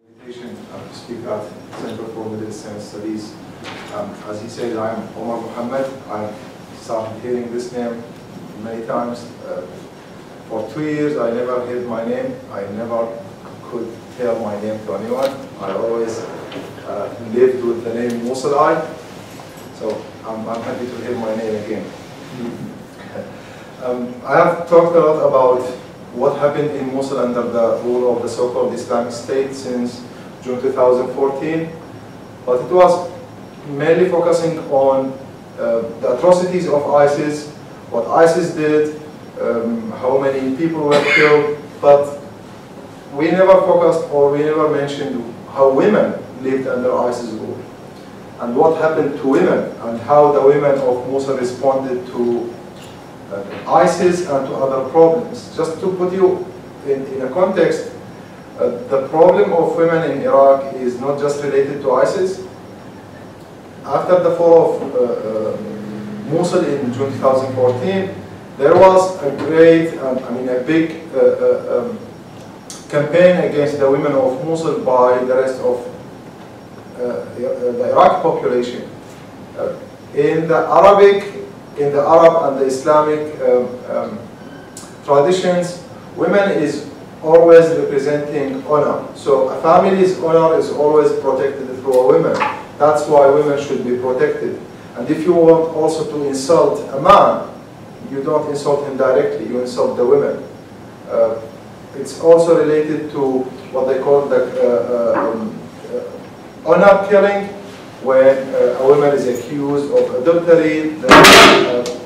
To speak at Center for Middle Eastern Studies. As he said, I am Omar Mohammed. I started hearing this name many times. For 2 years, I never heard my name. I never could tell my name to anyone. I always lived with the name Mosulite. So I'm happy to hear my name again. I have talked a lot about what happened in Mosul under the rule of the so-called Islamic State since June 2014, but it was mainly focusing on the atrocities of ISIS, what ISIS did, how many people were killed, but we never focused or we never mentioned how women lived under ISIS rule and what happened to women and how the women of Mosul responded to ISIS and to other problems. Just to put you in a context, the problem of women in Iraq is not just related to ISIS. After the fall of Mosul in June 2014, there was a great, a big campaign against the women of Mosul by the rest of the Iraq population. In the Arab and the Islamic traditions, women is always representing honor. So a family's honor is always protected through a woman. That's why women should be protected. And if you want also to insult a man, you don't insult him directly, you insult the women. It's also related to what they call the honor killing. When a woman is accused of adultery, the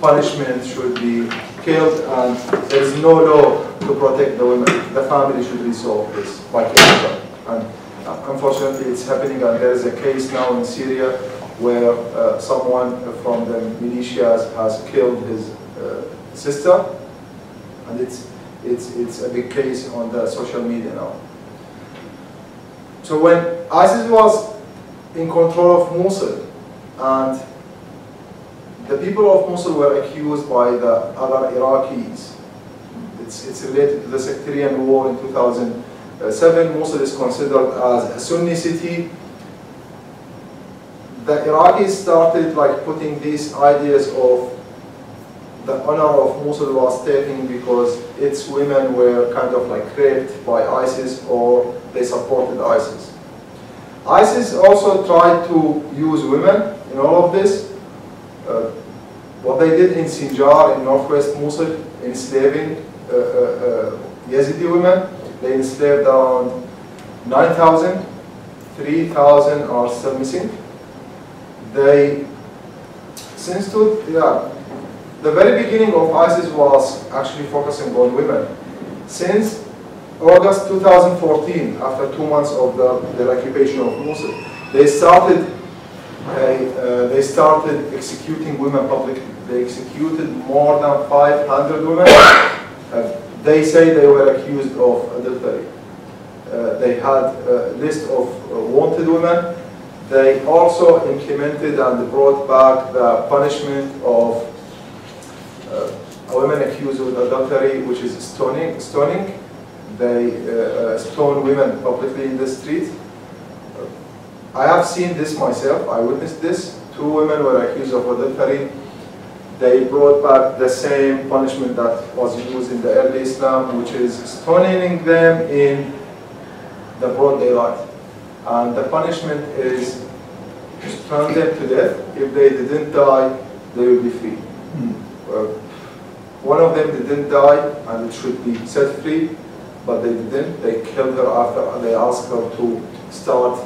punishment should be killed, and there is no law to protect the women. The family should resolve this by killing them. And unfortunately, it's happening, and there is a case now in Syria where someone from the militias has killed his sister, and it's a big case on the social media now. So when ISIS was in control of Mosul, and the people of Mosul were accused by the other Iraqis. It's related to the sectarian war in 2007. Mosul is considered as a Sunni city. The Iraqis started putting these ideas of the honor of Mosul was taken because its women were kind of raped by ISIS or they supported ISIS. ISIS also tried to use women in all of this. What they did in Sinjar in northwest Mosul, enslaving Yazidi women, they enslaved around 9,000, 3,000 are still missing. The very beginning of ISIS was actually focusing on women. Since August 2014, after 2 months of the occupation of Mosul, they started executing women publicly. They executed more than 500 women. They say they were accused of adultery. They had a list of wanted women. They also implemented and brought back the punishment of a woman accused of adultery, which is stoning. They stone women publicly in the street. I have seen this myself. I witnessed this. 2 women were accused of adultery. They brought back the same punishment that was used in the early Islam, which is stoning them in the broad daylight. And the punishment is to stone them to death. If they didn't die, they will be free. One of them didn't die, and it should be set free. But they didn't. They killed her after they asked her to start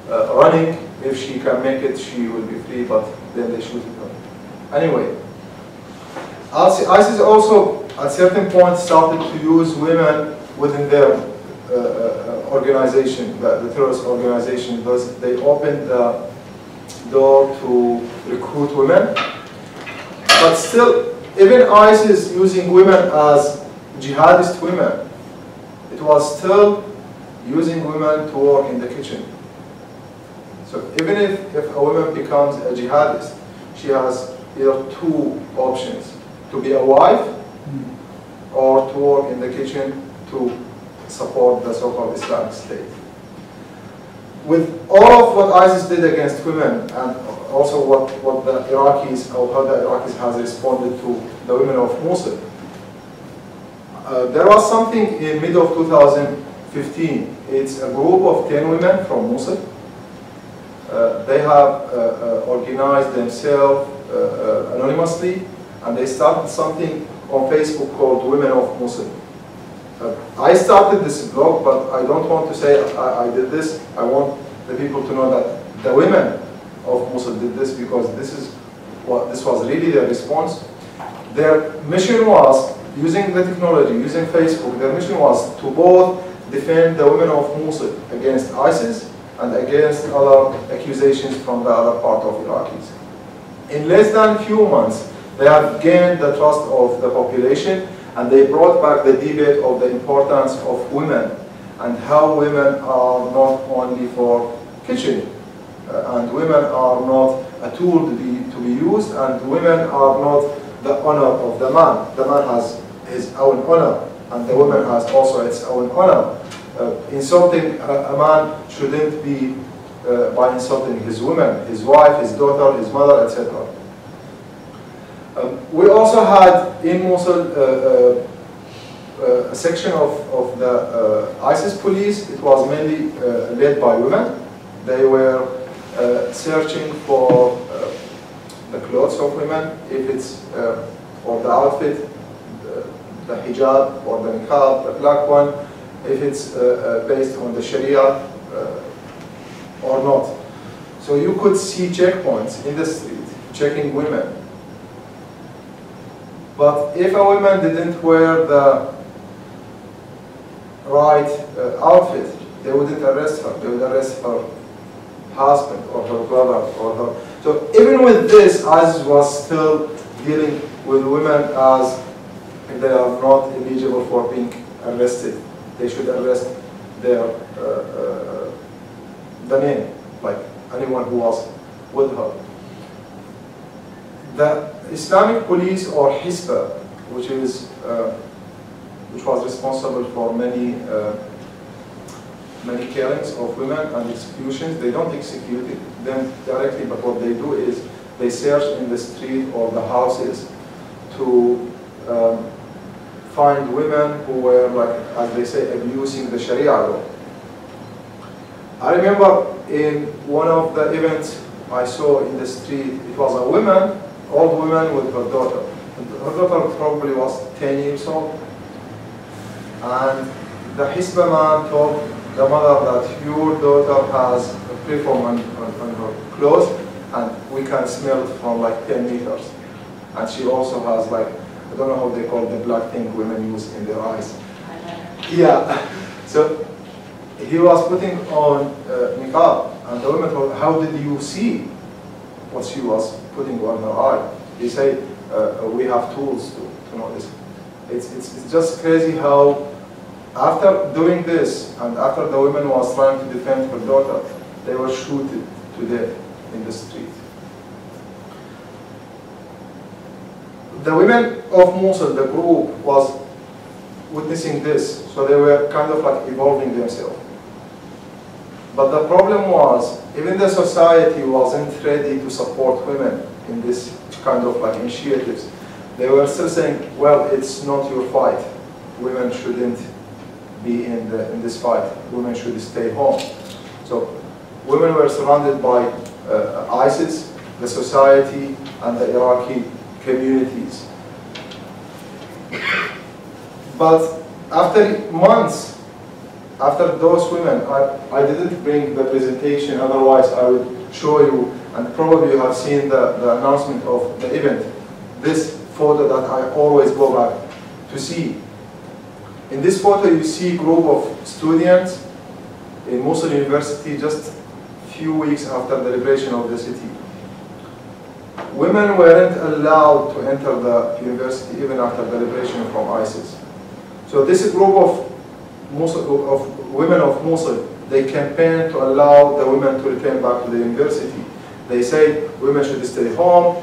running. If she can make it, she will be free, but then they shoot her. Anyway, ISIS also at certain point started to use women within their organization, the terrorist organization, because they opened the door to recruit women. But still, even ISIS using women as jihadist women, it was still using women to work in the kitchen. So even if a woman becomes a jihadist, she has either 2 options: to be a wife or to work in the kitchen to support the so-called Islamic State. with all of what ISIS did against women, and also what the Iraqis, or how the Iraqis has responded to the women of Mosul, there was something in mid of 2015. It's a group of 10 women from Mosul. They have organized themselves anonymously, and they started something on Facebook called Women of Mosul. I started this blog, but I don't want to say I did this. I want the people to know that the women of Mosul did this, because this was really their response. Their mission was, using the technology, using Facebook, their mission was to both defend the women of Mosul against ISIS and against other accusations from the other part of Iraqis. In less than a few months, they have gained the trust of the population, and they brought back the debate of the importance of women and how women are not only for kitchen, and women are not a tool to be used, and women are not the honor of the man. The man has his own honor, and the woman has also its own honor. Insulting a man shouldn't be by insulting his woman, his wife, his daughter, his mother, etc. We also had in Mosul a section of the ISIS police. It was mainly led by women. They were searching for the clothes of women, if it's or the outfit, the hijab or the niqab, the black one, if it's based on the Sharia or not. So you could see checkpoints in the street checking women. But if a woman didn't wear the right outfit, they wouldn't arrest her. They would arrest her husband or her brother or her. So even with this, ISIS was still dealing with women as if they are not eligible for being arrested. They should arrest their the name, like anyone who was with her. The Islamic police, or Hisba, which was responsible for many killings of women and executions, they don't execute them directly, but what they do is they search in the street or the houses to find women who were, like, as they say, abusing the Sharia law. I remember in one of the events I saw in the street, it was a woman, old woman with her daughter. Her daughter probably was 10 years old. And the Hisba man told the mother that your daughter has a perfume on her clothes, and we can smell it from like 10 meters. And she also has, like, I don't know how they call the black thing women use in their eyes. Yeah. So he was putting on niqab, and the woman told, how did you see what she was putting on her eye? He said, we have tools to know this. It's just crazy how after doing this, and after the woman was trying to defend her daughter, they were shooted to death in the street. The women of Mosul, the group, was witnessing this, so they were kind of like evolving themselves. But the problem was, even the society wasn't ready to support women in this kind of like initiatives. They were still saying, well, it's not your fight. Women shouldn't be in this fight. Women should stay home. So women were surrounded by ISIS, the society, and the Iraqi communities. But after months, after those women, I didn't bring the presentation, otherwise I would show you, and probably you have seen the announcement of the event, this photo that I always go back to see. In this photo you see a group of students in Mosul University just a few weeks after the liberation of the city. Women weren't allowed to enter the university even after the liberation from ISIS. So this group of women of Mosul, they campaigned to allow the women to return back to the university. They say women should stay home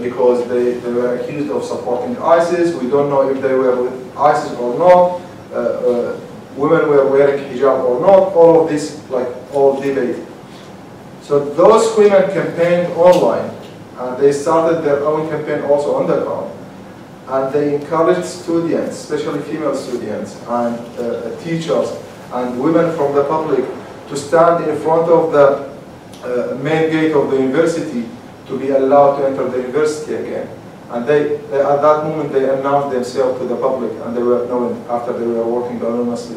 because they were accused of supporting ISIS. We don't know if they were with ISIS or not. Women were wearing hijab or not. All of this, like all debate. So those women campaigned online, and they started their own campaign also on the ground. And they encouraged students, especially female students, and teachers, and women from the public to stand in front of the main gate of the university to be allowed to enter the university again. And they at that moment, they announced themselves to the public, and they were known after they were working anonymously.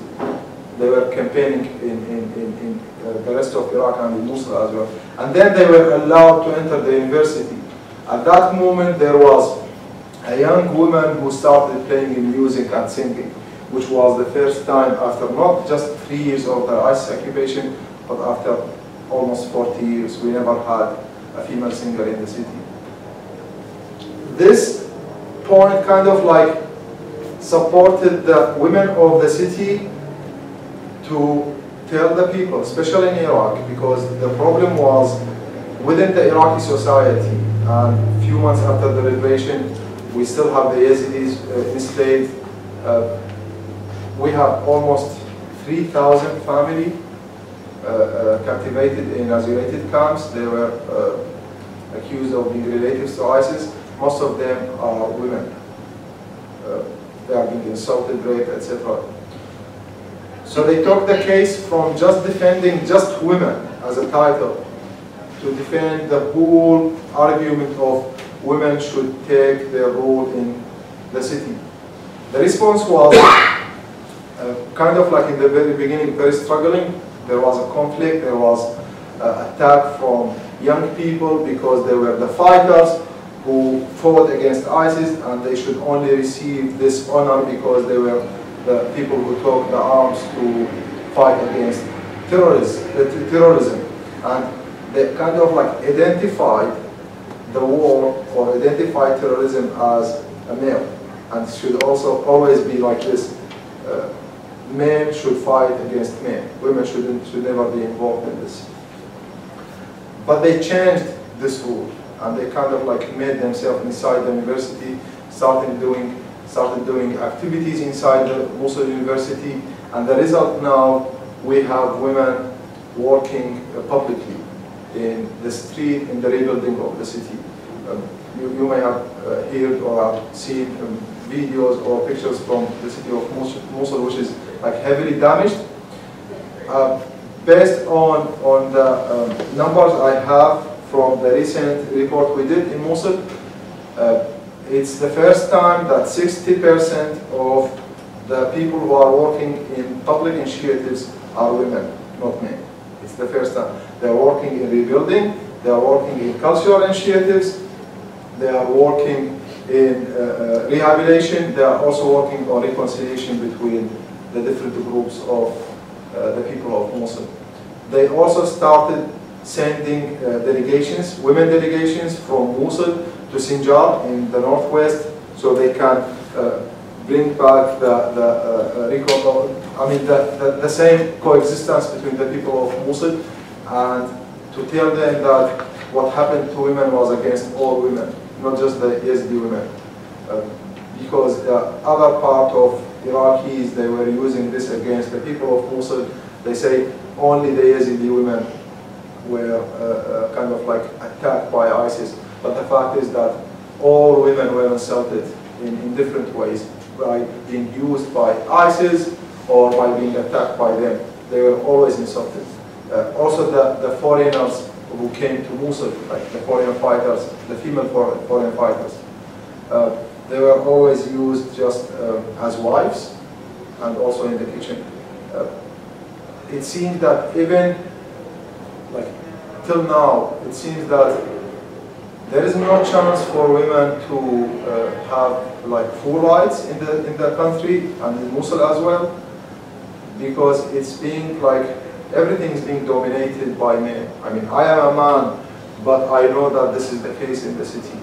They were campaigning in the rest of Iraq and in Mosul as well. And then they were allowed to enter the university. At that moment, there was a young woman who started playing in music and singing, which was the first time after not just 3 years of the ISIS occupation, but after almost 40 years, we never had a female singer in the city. This point kind of like supported the women of the city to tell the people, especially in Iraq, because the problem was within the Iraqi society, and a few months after the liberation, we still have the Yazidis enslaved. We have almost 3,000 families captivated in isolated camps. They were accused of being relatives to ISIS. Most of them are women. They are being insulted, raped, etc. So they took the case from just defending just women as a title to defend the whole argument of women should take their role in the city. The response was kind of like in the very beginning, very struggling. There was a conflict, there was an attack from young people because they were the fighters who fought against ISIS, and they should only receive this honor because they were the people who took the arms to fight against terrorism. And they kind of like identified the war or identified terrorism as a male, and it should also always be like this. Men should fight against men. Women should never be involved in this. But they changed this rule, and they kind of like made themselves inside the university, started doing activities inside the Mosul University, and the result now, we have women working publicly in the street, in the rebuilding of the city. You may have heard or seen videos or pictures from the city of Mosul, which is like heavily damaged. Based on the numbers I have from the recent report we did in Mosul, it's the first time that 60% of the people who are working in public initiatives are women, not men. It's the first time. They are working in rebuilding, they are working in cultural initiatives, they are working in rehabilitation, they are also working on reconciliation between the different groups of the people of Mosul. They also started sending delegations, women delegations from Mosul to Sinjar in the northwest, so they can bring back the same coexistence between the people of Mosul, and to tell them that what happened to women was against all women, not just the Yazidi women. Because the other part of Iraqis, they were using this against the people of Mosul. They say only the Yazidi women were kind of like attacked by ISIS. But the fact is that all women were insulted in different ways, by being used by ISIS or by being attacked by them. They were always insulted. Also the foreigners who came to Mosul, like the foreign fighters, the female foreign fighters, they were always used just as wives and also in the kitchen. It seems that even like till now, it seems that there is no chance for women to have like full rights in the country and in Mosul as well, because it's being like everything is being dominated by men. I mean, I am a man, but I know that this is the case in the city.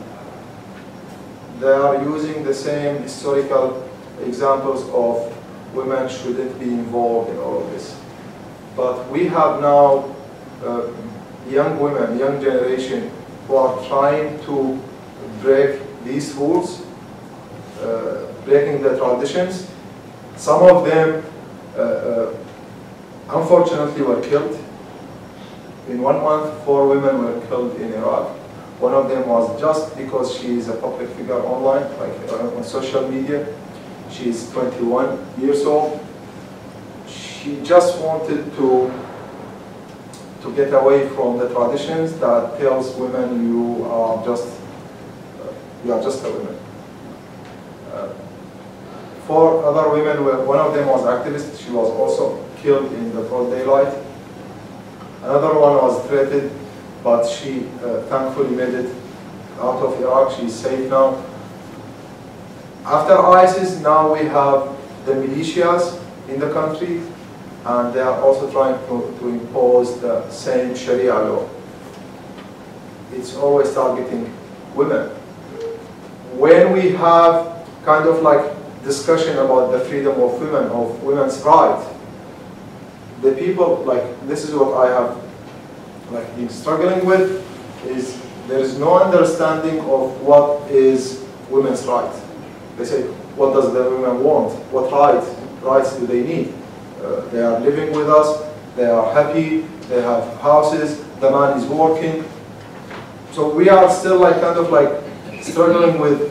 They are using the same historical examples of women shouldn't be involved in all of this. But we have now young women, young generation, who are trying to break these rules, breaking the traditions. Some of them, unfortunately, were killed in 1 month, 4 women were killed in Iraq. One of them was just because she is a public figure online, like on social media. She is 21 years old. She just wanted to get away from the traditions that tells women you are just a woman. 4 other women one of them was activist. She was also killed in the broad daylight. Another one was threatened, but she thankfully made it out of Iraq. She's safe now. After ISIS, now we have the militias in the country, and they are also trying to impose the same Sharia law. It's always targeting women. When we have kind of like discussion about the freedom of women, of women's rights, the people, like, this is what I have like been struggling with, is there is no understanding of what is women's rights. They say, what does the women want? What rights do they need? They are living with us, they are happy, they have houses, the man is working. So we are still like kind of like struggling with,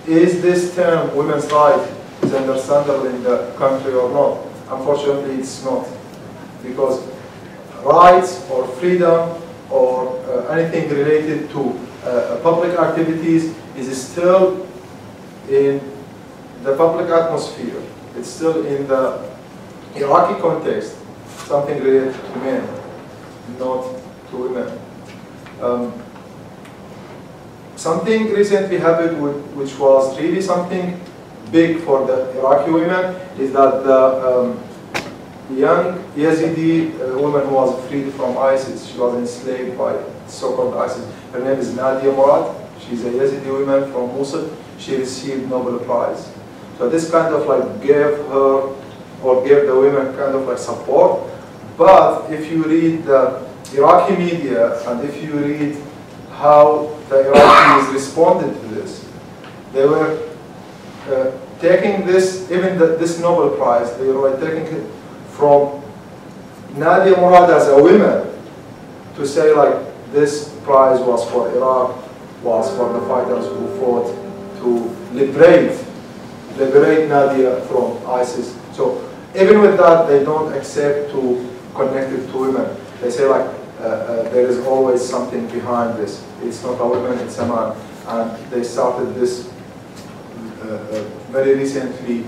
is this term women's right is understandable in the country or not? Unfortunately, it's not, because rights or freedom or anything related to public activities is still in the public atmosphere. It's still in the Iraqi context, something related to men, not to women. Something recently happened which was really something big for the Iraqi women, is that the young Yazidi woman who was freed from ISIS, she was enslaved by so-called ISIS. Her name is Nadia Murad. She's a Yazidi woman from Mosul. She received Nobel Prize. So this kind of like gave her, or gave the women kind of like support. But if you read the Iraqi media, and if you read how the Iraqis responded to this, they were taking this, even this Nobel Prize, they were taking it from Nadia Murad as a woman to say like, this prize was for Iraq, was for the fighters who fought to liberate Nadia from ISIS. So even with that, they don't accept to connect it to women. They say like, there is always something behind this. It's not a woman, it's a man. And they started this very recently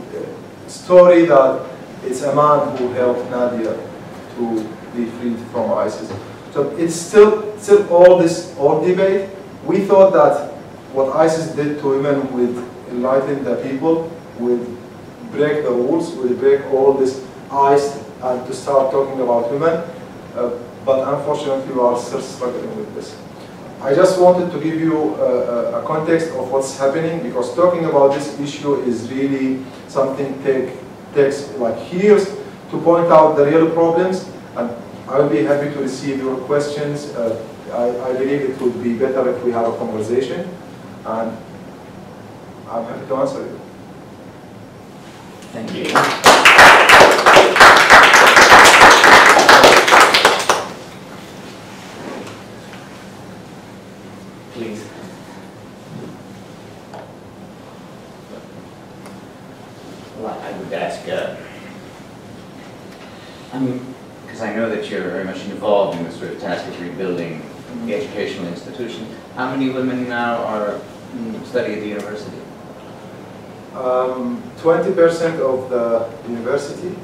story that it's a man who helped Nadia to be freed from ISIS. So it's still all this debate. We thought that what ISIS did to women would enlighten the people, would break the rules, would break all this ice, and to start talking about women. But unfortunately, we are still struggling with this. I just wanted to give you a context of what's happening, because talking about this issue is really something takes like years to point out the real problems, and I will be happy to receive your questions. I believe it would be better if we have a conversation, and I'm happy to answer you. Thank you. Please. Well, I would ask, because I know that you're very much involved in the sort of task of rebuilding the educational institution. How many women now study at the university? 20% of the university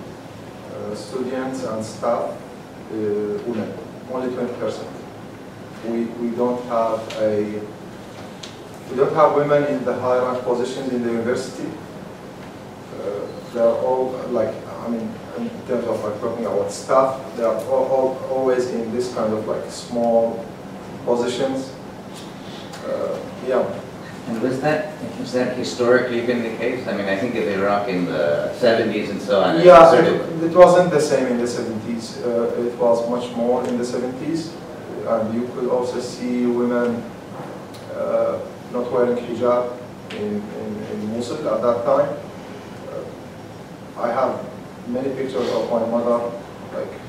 students and staff women. Only 20%. We don't have women in the high rank positions in the university. They are all like, in terms of like talking about staff, they are always in this kind of like small positions. Yeah. And was that historically been the case? I mean, I think of Iraq in the 70s and so on. Yeah, it wasn't the same in the 70s. It was much more in the 70s. And you could also see women not wearing hijab in Mosul at that time. I have many pictures of my mother, like,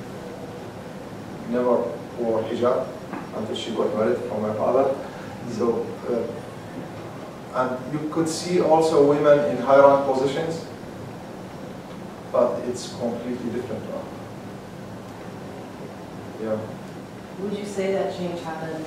never wore hijab until she got married from her father. So, and you could see also women in high rank positions, but it's completely different now. Yeah. Would you say that change happened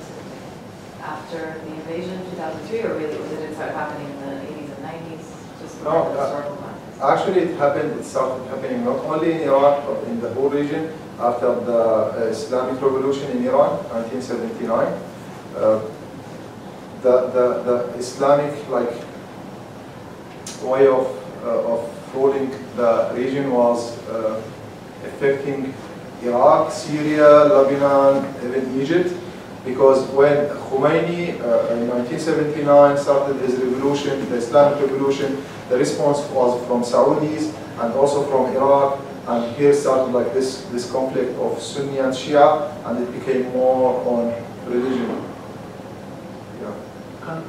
after the invasion in 2003, or really did it start happening in the 80s and 90s? Just from No, the historical context. Actually, it started happening not only in Iraq, but in the whole region after the Islamic Revolution in Iran, 1979. The Islamic way of ruling the region was affecting Iraq, Syria, Lebanon, even Egypt, because when Khomeini in 1979 started his revolution, the Islamic Revolution, the response was from Saudis and also from Iraq, and here started this conflict of Sunni and Shia, and it became more on religion. Yeah.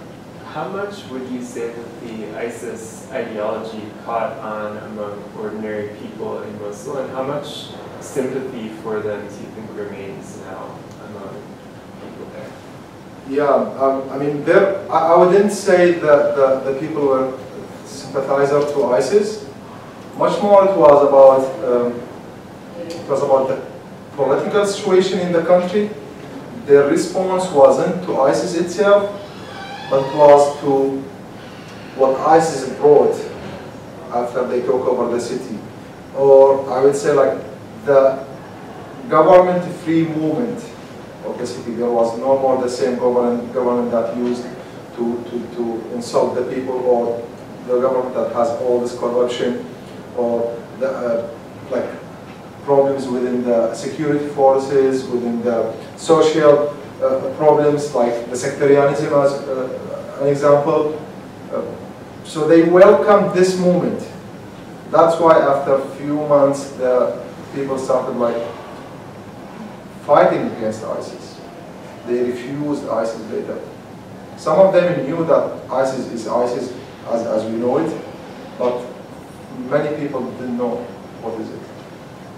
How much would you say that the ISIS ideology caught on among ordinary people in Mosul, and how much sympathy for them do you think remains now among people there? Yeah, I mean, I wouldn't say that the people were sympathizers to ISIS. Much more it was about the political situation in the country. Their response wasn't to ISIS itself, but was to what ISIS brought after they took over the city. Or I would say the government-free movement of the city. There was no more the same government that used to insult the people, or the government that has all this corruption, or the problems within the security forces, within the social problems like the sectarianism as an example. So they welcomed this movement. That's why after a few months the people started fighting against ISIS. They refused ISIS later. Some of them knew that ISIS is ISIS as we know it, but many people didn't know what is it.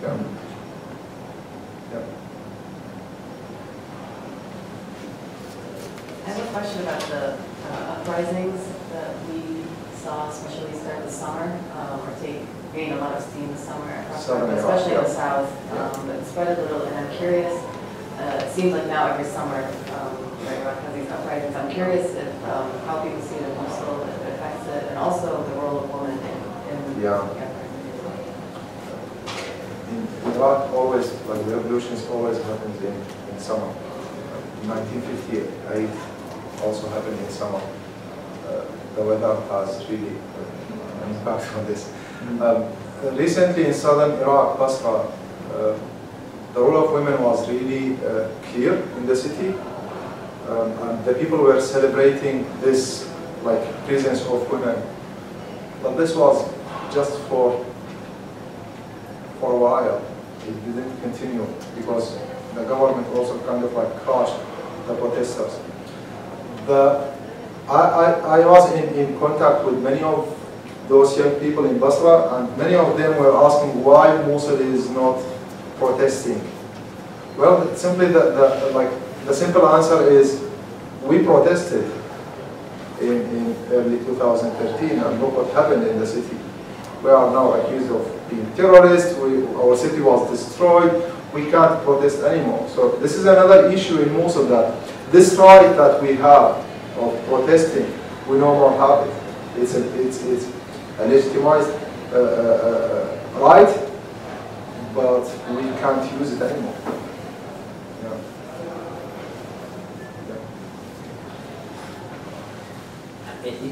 Yeah. Yeah. I have a question about the uprisings that we saw, especially start this summer, or gain a lot of steam this summer across the country, especially in the south, but it spread a little, and I'm curious, it seems like now every summer, Iraq has these uprisings. I'm curious if how people see it in Mosul, if it affects it, and also the role of women in the uprising. In Iraq, always, the revolutions always happens in summer. 1958 also happened in summer. The weather has really an impact on this. Recently in southern Iraq, Basra, the role of women was really clear in the city. And the people were celebrating this presence of women. But this was just for a while. It didn't continue because the government also kind of crushed the protesters. I was in contact with many of those young people in Basra, and many of them were asking why Mosul is not protesting. Well, simply the simple answer is we protested in early 2013, and look what happened in the city. We are now accused of being terrorists. Our city was destroyed. We can't protest anymore. So this is another issue in Mosul, that this right that we have of protesting, we no more have it. It's a legitimized right, but we can't use it anymore. Yeah.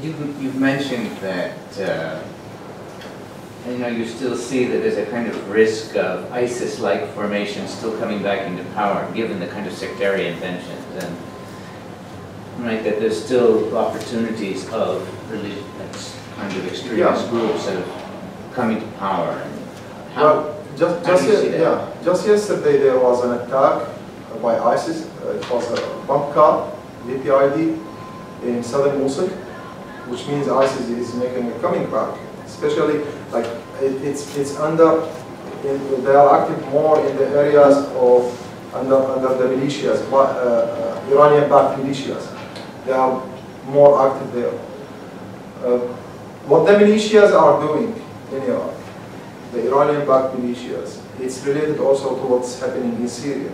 You've mentioned that you still see that there's a kind of risk of ISIS-like formations still coming back into power, given the kind of sectarian tensions, and that there's still opportunities of religion, kind of extremist groups that are coming to power. Just yesterday there was an attack by ISIS. It was a bomb car, VPID, in southern Mosul, which means ISIS is making a coming back. Especially it's under. They are active more in the areas of under the militias, Iranian-backed militias. They are more active there. What the militias are doing in Iraq, the Iranian-backed militias, it's related also to what's happening in Syria.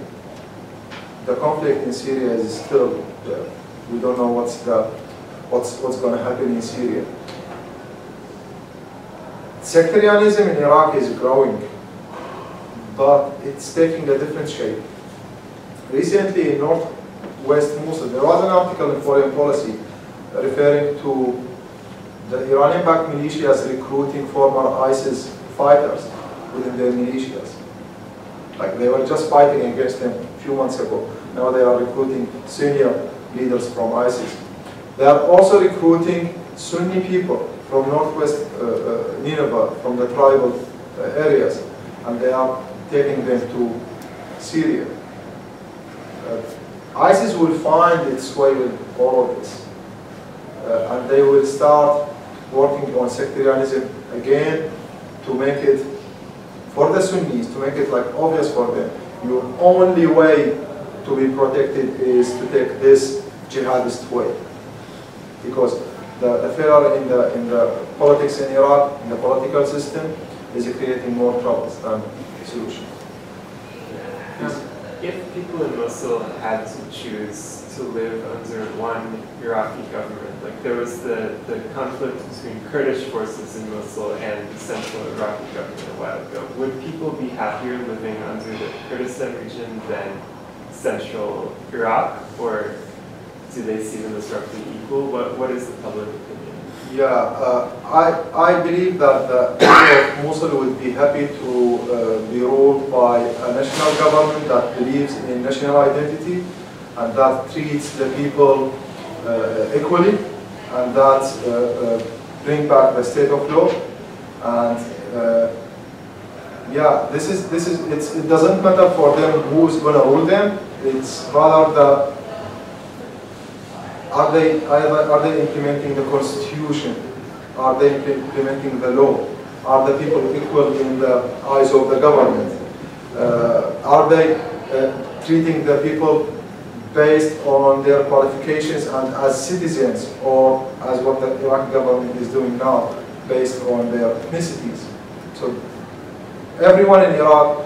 The conflict in Syria is still there. We don't know what's going to happen in Syria. Sectarianism in Iraq is growing, but it's taking a different shape. Recently in northwest Mosul, there was an article in Foreign Policy referring to the Iranian-backed militias recruiting former ISIS fighters within their militias. Like they were just fighting against them a few months ago. Now they are recruiting senior leaders from ISIS. They are also recruiting Sunni people from northwest Nineveh, from the tribal areas, and they are taking them to Syria. ISIS will find its way with all of this, and they will start working on sectarianism again to make it, for the Sunnis, to make it like obvious for them. Your only way to be protected is to take this jihadist way, because the failure in the politics in Iraq, in the political system, is creating more troubles than solutions. If people in Mosul had to choose to live under one Iraqi government, like there was the conflict between Kurdish forces in Mosul and the central Iraqi government a while ago, would people be happier living under the Kurdistan region than central Iraq, or do they see them as roughly equal? What is the public opinion? Yeah, I believe that the people of Mosul would be happy to be ruled by a national government that believes in national identity and that treats the people equally, and that bring back the state of law. And yeah, it doesn't matter for them who's going to rule them. It's rather are they implementing the constitution? Are they implementing the law? Are the people equal in the eyes of the government? Are they treating the people based on their qualifications and as citizens, or as what the Iraqi government is doing now, based on their ethnicities? So everyone in Iraq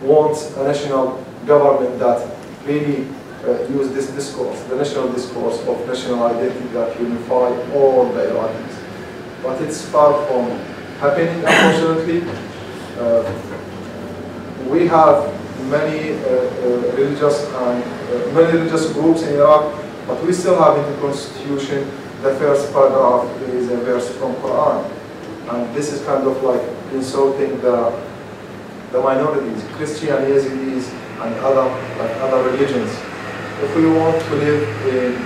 wants a national government that really use this discourse, the national discourse of national identity that unify all the Iraqis. But it's far from happening, unfortunately. We have many religious groups in Iraq, but we still have in the constitution the first paragraph is a verse from Quran, and this is kind of like insulting the minorities, Christian, Yazidis, and other religions. If we want to live in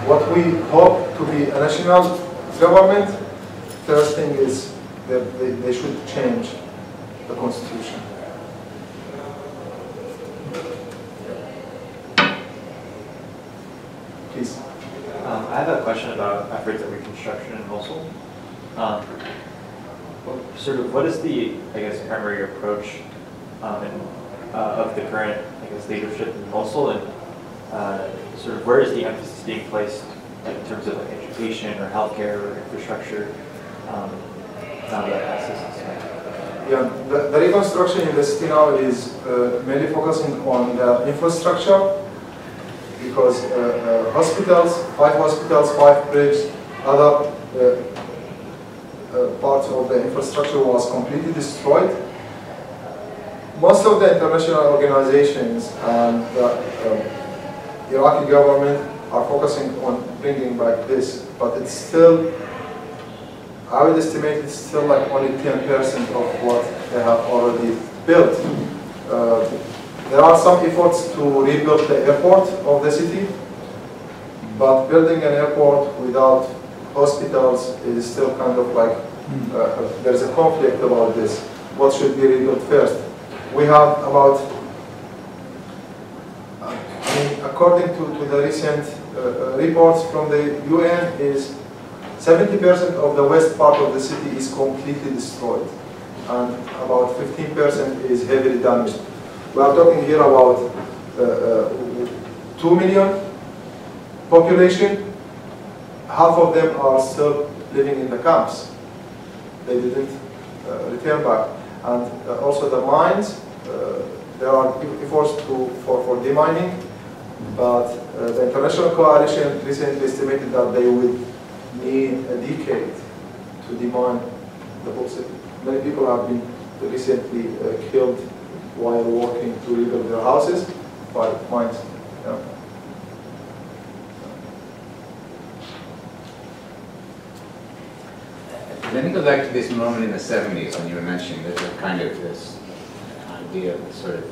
what we hope to be a national government, first thing is that they should change the constitution. Please. I have a question about efforts at reconstruction in Mosul. What is the, I guess, primary approach of the current, I guess, leadership in Mosul, and where is the emphasis being placed in terms of like education or healthcare or infrastructure now that ISIS is back? Yeah, the reconstruction in the city now is mainly focusing on the infrastructure, because hospitals, 5 bridges, other parts of the infrastructure was completely destroyed. Most of the international organizations and the Iraqi government are focusing on bringing back this, but it's still, I would estimate it's still like only 10% of what they have already built. There are some efforts to rebuild the airport of the city, but building an airport without hospitals is still kind of like, there's a conflict about this. What should be rebuilt first? We have about, according to the recent reports from the UN, is 70% of the west part of the city is completely destroyed, and about 15% is heavily damaged. we are talking here about 2 million population. Half of them are still living in the camps. They didn't return back. And also the mines, there are efforts for demining, but the international coalition recently estimated that they would need a decade to demine the whole city. Many people have been recently killed while working to rebuild their houses by mines. Yeah. Let me go back to this moment in the 70s when you were mentioning there's a kind of this idea of sort of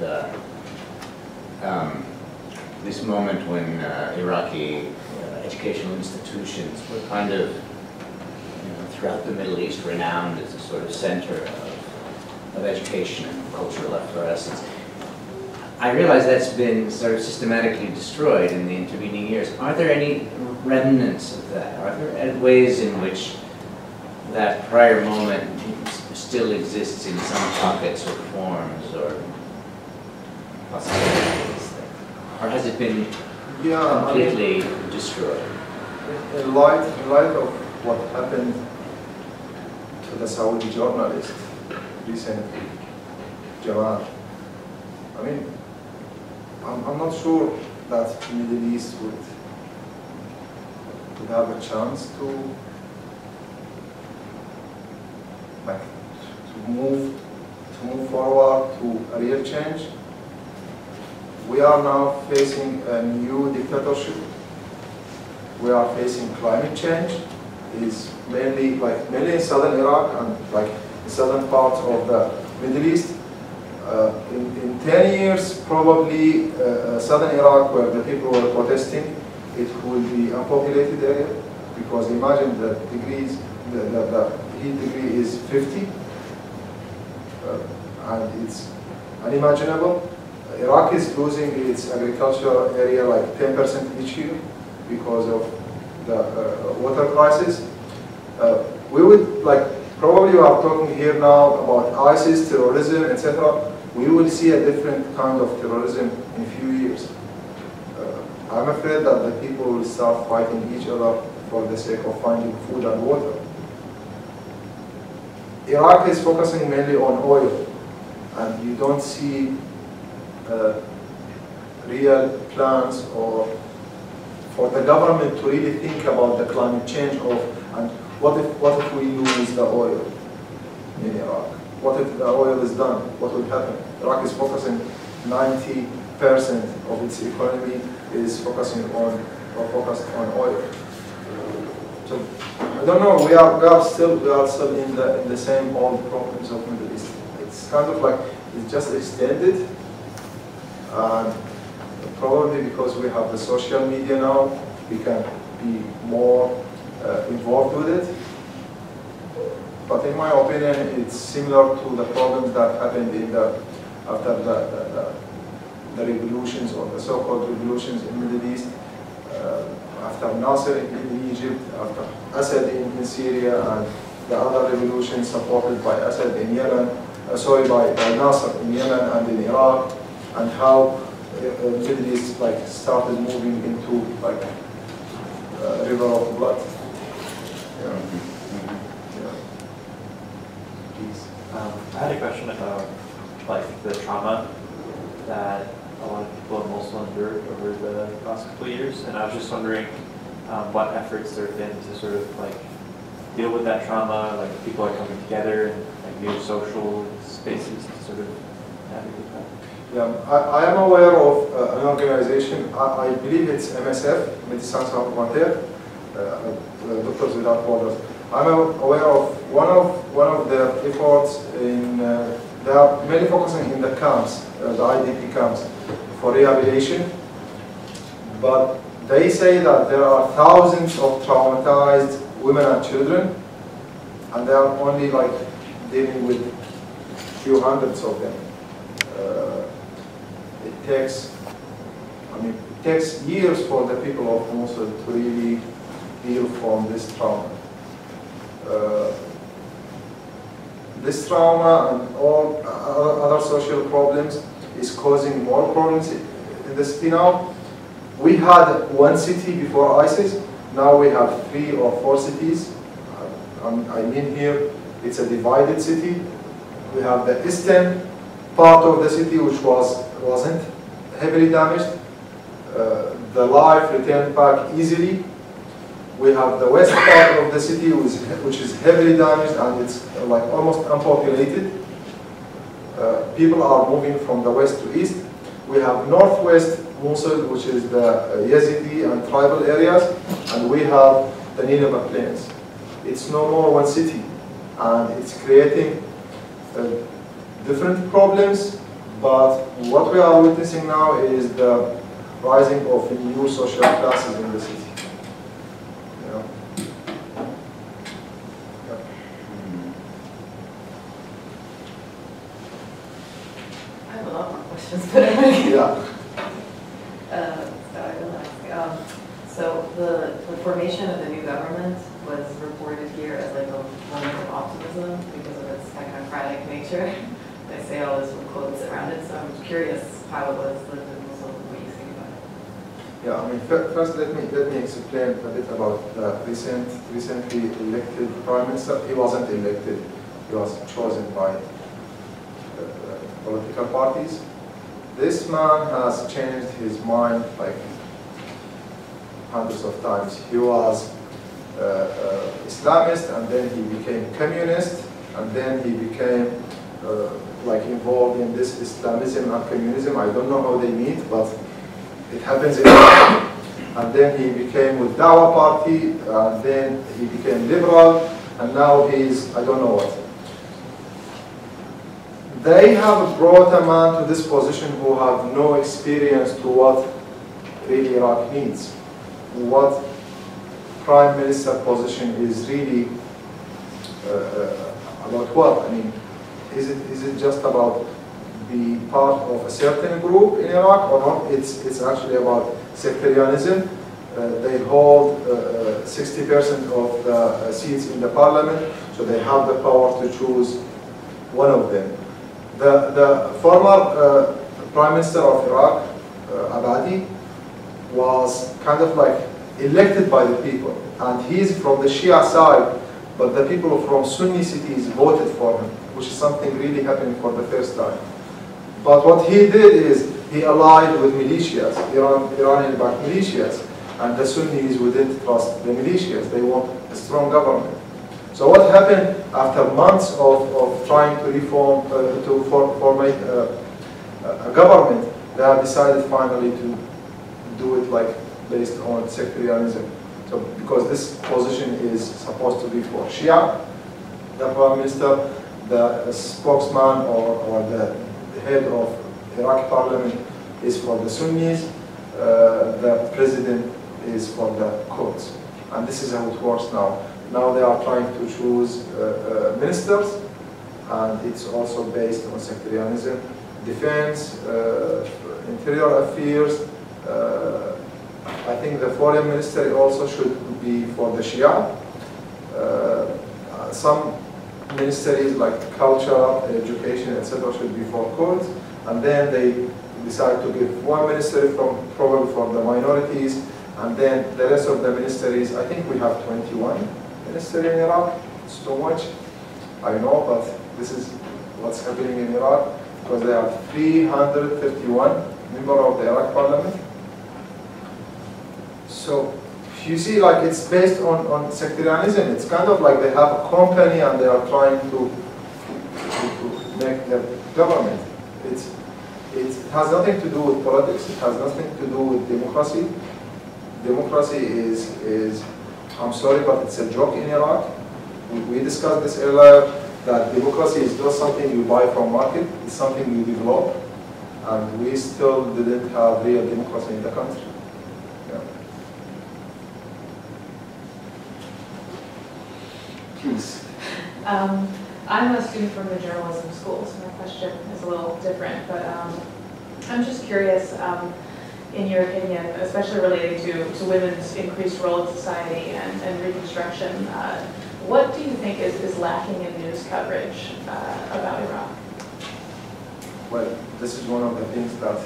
this moment when Iraqi educational institutions were kind of, throughout the Middle East renowned as a sort of center of education and cultural efflorescence. I realize that's been sort of systematically destroyed in the intervening years. Are there any remnants of that? Are there ways in which that prior moment still exists in some pockets or forms or possibilities? Or has it been completely destroyed? In light of what happened to the Saudi journalist recently, Jamal, I mean, I'm not sure that the Middle East would have a chance to move forward to a real change. We are now facing a new dictatorship. We are facing climate change. It's mainly in southern Iraq and the southern parts of the Middle East. In 10 years, probably southern Iraq, where the people were protesting, it will be unpopulated area, because imagine the degrees, the heat degree is 50, and it's unimaginable. Iraq is losing its agricultural area like 10% each year because of the water crisis. We would probably we are talking here now about ISIS, terrorism, etc. We will see a different kind of terrorism in a few years. I'm afraid that the people will start fighting each other for the sake of finding food and water. Iraq is focusing mainly on oil, and you don't see real plans or for the government to really think about the climate change and what if we lose the oil in Iraq? What if the oil is done? What will happen? Iraq is focusing 90% of its economy is focused on oil. So I don't know. We are still in the same old problems of Middle East. It's kind of like it's just extended, and probably because we have the social media now, we can be more involved with it. But in my opinion, it's similar to the problems that happened after the revolutions, or the so-called revolutions in the Middle East, after Nasser in Egypt, after Assad in Syria, and the other revolutions supported by Assad in Yemen, by Nasser in Yemen and in Iraq, and how the Middle East started moving into a river of blood. I had a question about the trauma that a lot of people in Mosul endured over the last couple of years, and I was just wondering what efforts there have been to sort of deal with that trauma, people are coming together and new social spaces to sort of navigate that. Yeah, I am aware of an organization, I believe it's MSF, Médecins Sans Frontières, Doctors Without Borders. I'm aware of one of their efforts they are mainly focusing in the camps, the IDP camps, for rehabilitation. But they say that there are thousands of traumatized women and children, and they are only dealing with a few hundreds of them. It takes years for the people of Mosul to really heal from this trauma. This trauma and all other social problems is causing more problems in the city now. We had one city before ISIS. Now we have 3 or 4 cities. I mean here, it's a divided city. We have the eastern part of the city, which wasn't heavily damaged. The life returned back easily. We have the west part of the city, which is heavily damaged, and it's like almost unpopulated. People are moving from the west to east. We have northwest Mosul, which is the Yazidi and tribal areas, and we have the Nineveh plains. It's no more one city, and it's creating different problems, but what we are witnessing now is the rising of new social classes in the city. I have a lot more questions, but Yeah. So the formation of the new government was reported here as like a moment of optimism because of its technocratic nature. I say all this with quotes around it, so I'm curious how it was lived in Mosul, what you think about it. Yeah, I mean, first let me explain a bit about the recently elected prime minister. He wasn't elected; he was chosen by political parties. This man has changed his mind like hundreds of times. He was Islamist, and then he became communist, and then he became like involved in this Islamism and communism. I don't know how they meet, but it happens in Iraq. And then he became with Dawa party, and then he became liberal, and now he's, I don't know what. They have brought a man to this position who have no experience to what really Iraq needs. What prime minister position is really about what? I mean, is it just about be part of a certain group in Iraq or not? It's actually about sectarianism. They hold 60% of the seats in the parliament, so they have the power to choose one of them. The former prime minister of Iraq, Abadi, was kind of like elected by the people, and he's from the Shia side, but the people from Sunni cities voted for him, which is something really happening for the first time. But what he did is he allied with militias, Iranian-backed militias, and the Sunnis wouldn't trust the militias. They want a strong government. So what happened after months of trying to reform, to formate a government, they have decided finally to do it like based on sectarianism. So because this position is supposed to be for Shia, the prime minister, the spokesman or the head of Iraqi parliament is for the Sunnis, the president is for the Kurds. And this is how it works now. Now they are trying to choose ministers, and it's also based on sectarianism. Defense, interior affairs, I think the foreign ministry also should be for the Shia. Some ministries like culture, education, etc. should be for Kurds. And then they decide to give one ministry probably for the minorities, and then the rest of the ministries, I think we have 21 ministries in Iraq. It's too much, I know, but this is what's happening in Iraq, because there are 331 members of the Iraq parliament. So you see, like, it's based on sectarianism. It's kind of like they have a company and they are trying to make their government. It has nothing to do with politics. It has nothing to do with democracy. Democracy is I'm sorry, but it's a joke in Iraq. We discussed this earlier, that democracy is not something you buy from market. It's something you develop. And we still didn't have real democracy in the country. Please. I'm a student from the journalism school, so my question is a little different, but I'm just curious, in your opinion, especially relating to women's increased role in society and reconstruction, what do you think is lacking in news coverage about Iraq? well, this is one of the things that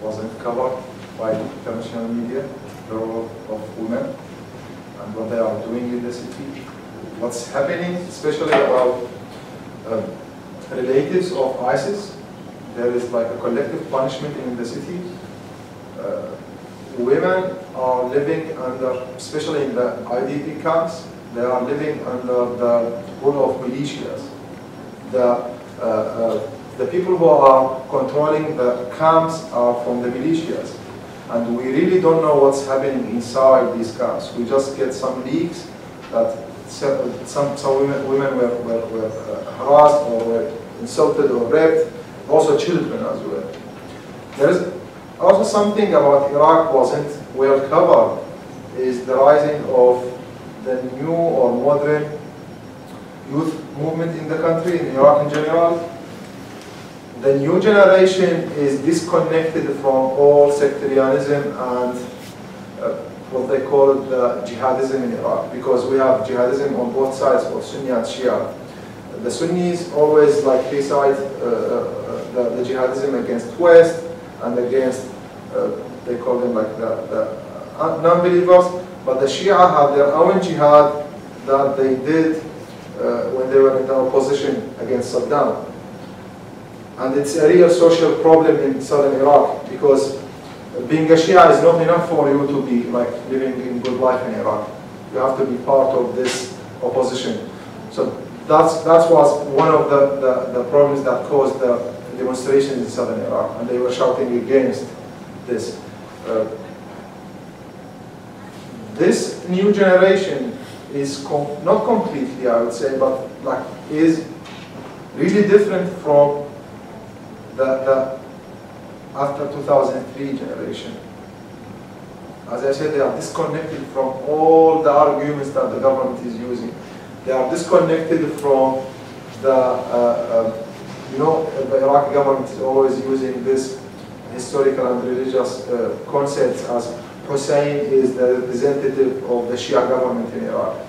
wasn't covered by the international media, the role of women and what they are doing in the city. What's happening, especially about relatives of ISIS. There is like a collective punishment in the city. Women are living under, especially in the IDP camps, they are living under the rule of militias. The people who are controlling the camps are from the militias. And we really don't know what's happening inside these camps. We just get some leaks that some women were harassed or were insulted or raped, also children as well. There is also something about Iraq wasn't well covered, is the rising of the new or modern youth movement in the country, in Iraq in general. The new generation is disconnected from all sectarianism and what they call the jihadism in Iraq, because we have jihadism on both sides, both Sunni and Shia. The Sunnis always like criticize the jihadism against West and against, they call them like the non-believers, but the Shia have their own jihad that they did when they were in the opposition against Saddam. And it's a real social problem in southern Iraq, because being a Shia is not enough for you to be like living in good life in Iraq. You have to be part of this opposition. So that was one of the problems that caused the demonstrations in southern Iraq, and they were shouting against this. This new generation is not completely, I would say, but like is really different from the after 2003 generation. As I said, they are disconnected from all the arguments that the government is using. They are disconnected from the, the Iraqi government is always using this historical and religious concepts as Hussein is the representative of the Shia government in Iraq.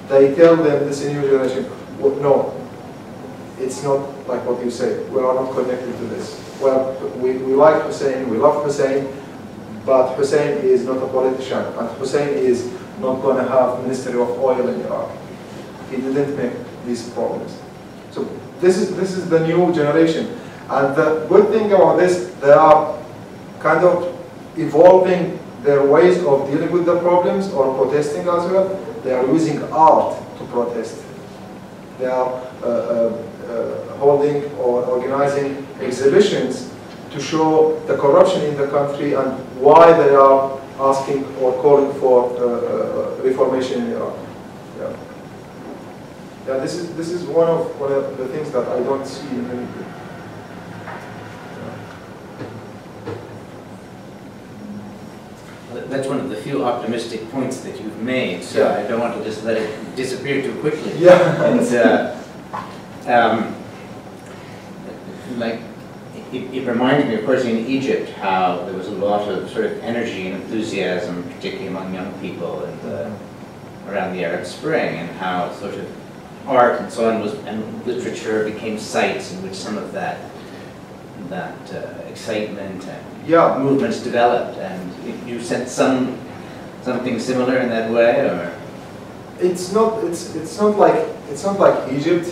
They tell them, this new generation, well, no, it's not like what you say. We are not connected to this. Well, we like Hussein, we love Hussein, but Hussein is not a politician, and Hussein is not going to have Ministry of Oil in Iraq. He didn't make these problems. So this is the new generation. And the good thing about this, they are kind of evolving their ways of dealing with the problems or protesting as well. They are using art to protest. They are holding or organizing exhibitions to show the corruption in the country and why they are asking or calling for reformation in Iraq. Yeah. Yeah, this is one of the things that I don't see in many people. That's one of the few optimistic points that you've made, so yeah. I don't want to just let it disappear too quickly. Yeah. And like, it reminded me, of course, in Egypt, how there was a lot of sort of energy and enthusiasm, particularly among young people, around the Arab Spring, and how sort of art and so on and literature became sites in which some of that excitement and movements developed. And you sense something similar in that way, or it's not like Egypt.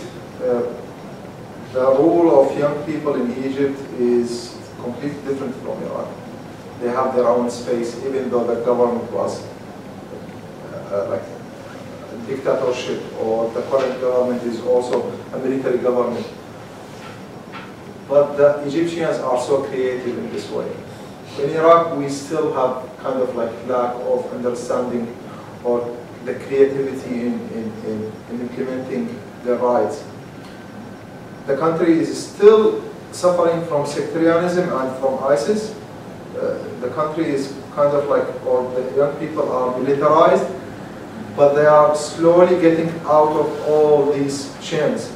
The role of young people in Egypt is completely different from Iraq. They have their own space, even though the government was like a dictatorship, or the current government is also a military government. But the Egyptians are so creative in this way. In Iraq, we still have kind of like lack of understanding or the creativity in implementing the rights. The country is still suffering from sectarianism and from ISIS. The country is kind of like, or the young people are militarized, but they are slowly getting out of all these chains.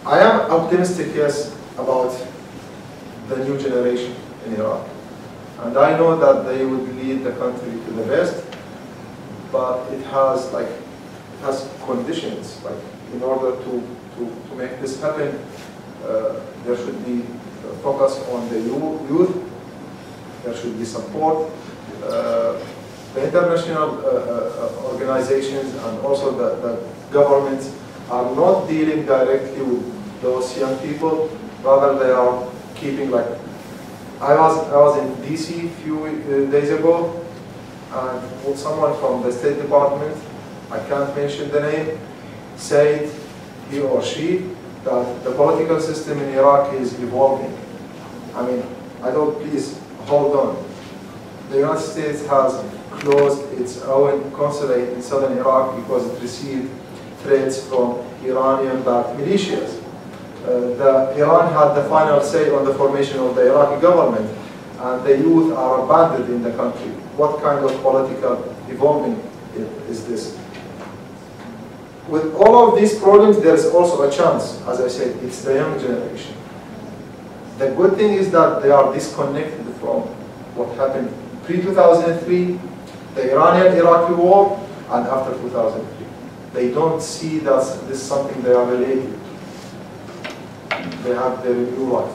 I am optimistic, yes, about the new generation in Iraq. And I know that they would lead the country to the best, but it has conditions, like in order to make this happen, there should be focus on the youth. There should be support. The international organizations and also the governments are not dealing directly with those young people. Rather, they are keeping like. I was in DC a few days ago, and with someone from the State Department, I can't mention the name, said he or she that the political system in Iraq is evolving. I mean, I thought, please hold on. The United States has closed its own consulate in southern Iraq because it received threats from Iranian-backed militias. Iran had the final say on the formation of the Iraqi government, and the youth are abandoned in the country. What kind of political evolving is this? With all of these problems, there is also a chance. As I said, it's the young generation. The good thing is that they are disconnected from what happened pre-2003, the Iranian-Iraqi war, and after 2003. They don't see that this is something they are related to. They have their new life.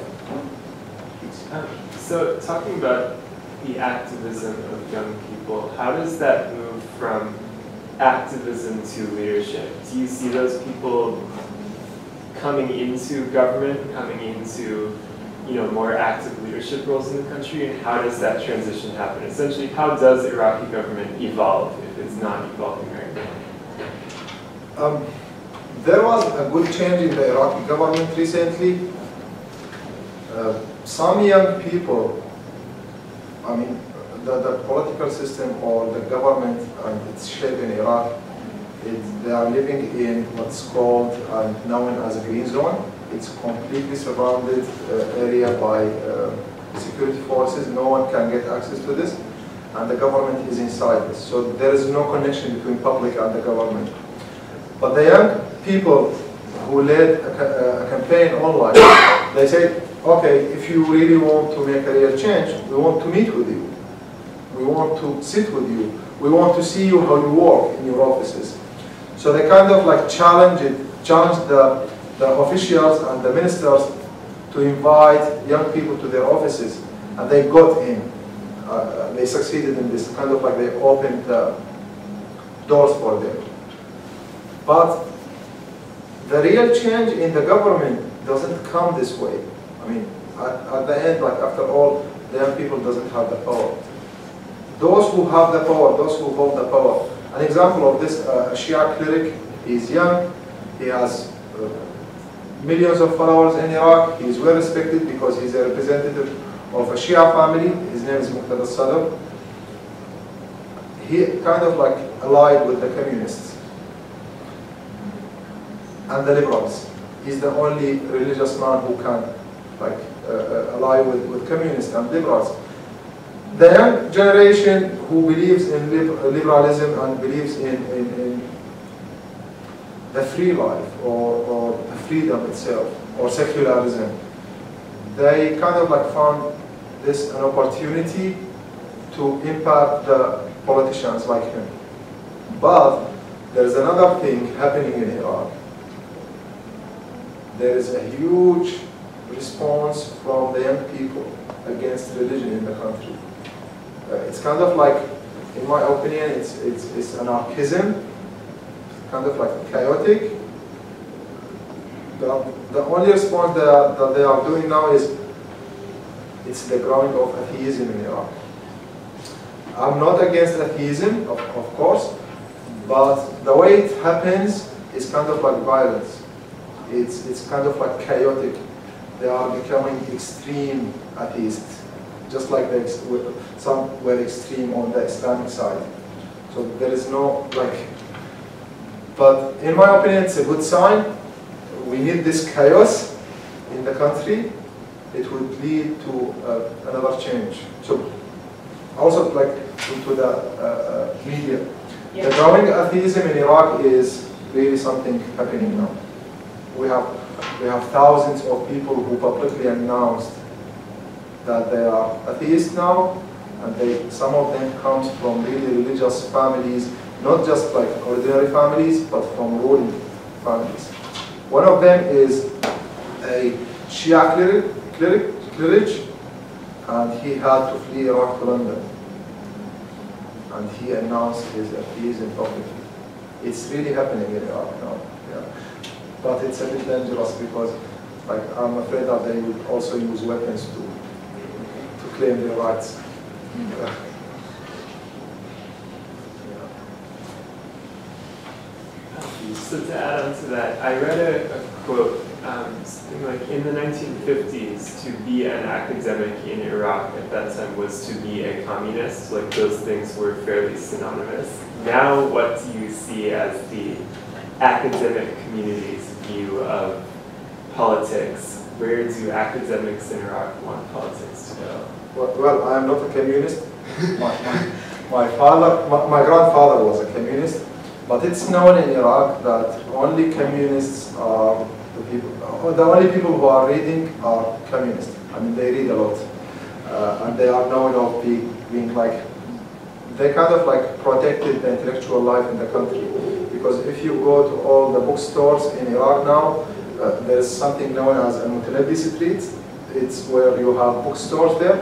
So talking about the activism of young people, how does that move from activism to leadership? Do you see those people coming into government, coming into more active leadership roles in the country, and how does that transition happen? Essentially, how does Iraqi government evolve if it's not evolving right now? There was a good change in the Iraqi government recently. Some young people, I mean, the political system or the government and its shape in Iraq, they are living in what's called and known as a green zone. It's completely surrounded area by security forces. No one can get access to this, and the government is inside this. So there is no connection between public and the government. But the young people who led a campaign online, they said, okay, if you really want to make a real change, we want to meet with you. We want to sit with you. We want to see you how you work in your offices. So they kind of like challenged the officials and the ministers to invite young people to their offices, and they got in. They succeeded in this, kind of like they opened the doors for them. But the real change in the government doesn't come this way. I mean, at the end, like after all, the young people doesn't have the power. Those who have the power, those who hold the power. An example of this, a Shia cleric, he's young, he has millions of followers in Iraq, he is well respected because he's a representative of a Shia family, his name is Muqtada Sadr. He kind of like allied with the communists and the liberals. He's the only religious man who can like ally with communists and liberals. The young generation who believes in liberalism and believes in the free life or the freedom itself or secularism, they kind of like found this an opportunity to impact the politicians like him. But there's another thing happening in Iraq. There is a huge response from the young people against religion in the country. It's kind of like, in my opinion, it's anarchism, kind of like chaotic. The only response that they are doing now is it's the growing of atheism in Iraq. I'm not against atheism, of course, but the way it happens is kind of like violence. It's kind of like chaotic. They are becoming extreme atheists, just like some were extreme on the Islamic side. So there is no like, but in my opinion, it's a good sign. We need this chaos in the country. It would lead to another change. So also like to the media. Yeah. The growing atheism in Iraq is really something happening now. We have thousands of people who publicly announced that they are atheists now, and some of them comes from really religious families, not just like ordinary families, but from ruling families. One of them is a Shia cleric, and he had to flee Iraq to London. And he announced his atheism publicly. It's really happening in Iraq now. Yeah. But it's a bit dangerous because, like, I'm afraid that they would also use weapons to claim their rights. Yeah. So to add on to that, I read a quote, something like, in the 1950s, to be an academic in Iraq at that time was to be a communist. Like, those things were fairly synonymous. Now, what do you see as the academic community's view of politics? Where do academics in Iraq want politics to go? Well, I am not a communist. My grandfather was a communist. But it's known in Iraq that only communists are the people, the only people who are reading are communists. I mean, they read a lot. And they are known of being like, they kind of like protected the intellectual life in the country. Because if you go to all the bookstores in Iraq now, there's something known as a Mutanabbi Street. It's where you have bookstores there.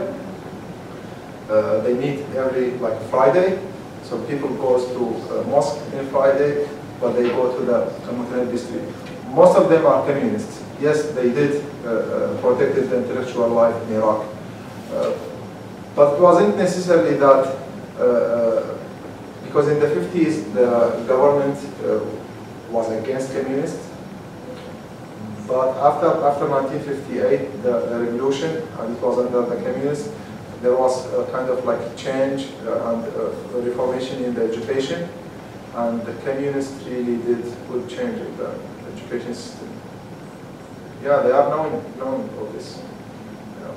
They meet every like Friday. So people go to mosque on Friday, but they go to the Mutanabbi Street. Most of them are communists. Yes, they did protected the intellectual life in Iraq. But it wasn't necessarily that, because in the 50s, the government was against communists. But after 1958, the revolution, and it was under the communists, there was a kind of like change and reformation in the education, and the communists really did good change in the education system. Yeah, they are known for this. Yeah.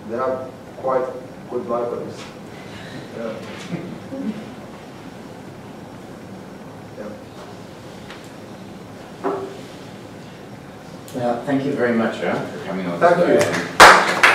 They have quite good libraries. Yeah. Well, thank you very much for coming over. Thank you.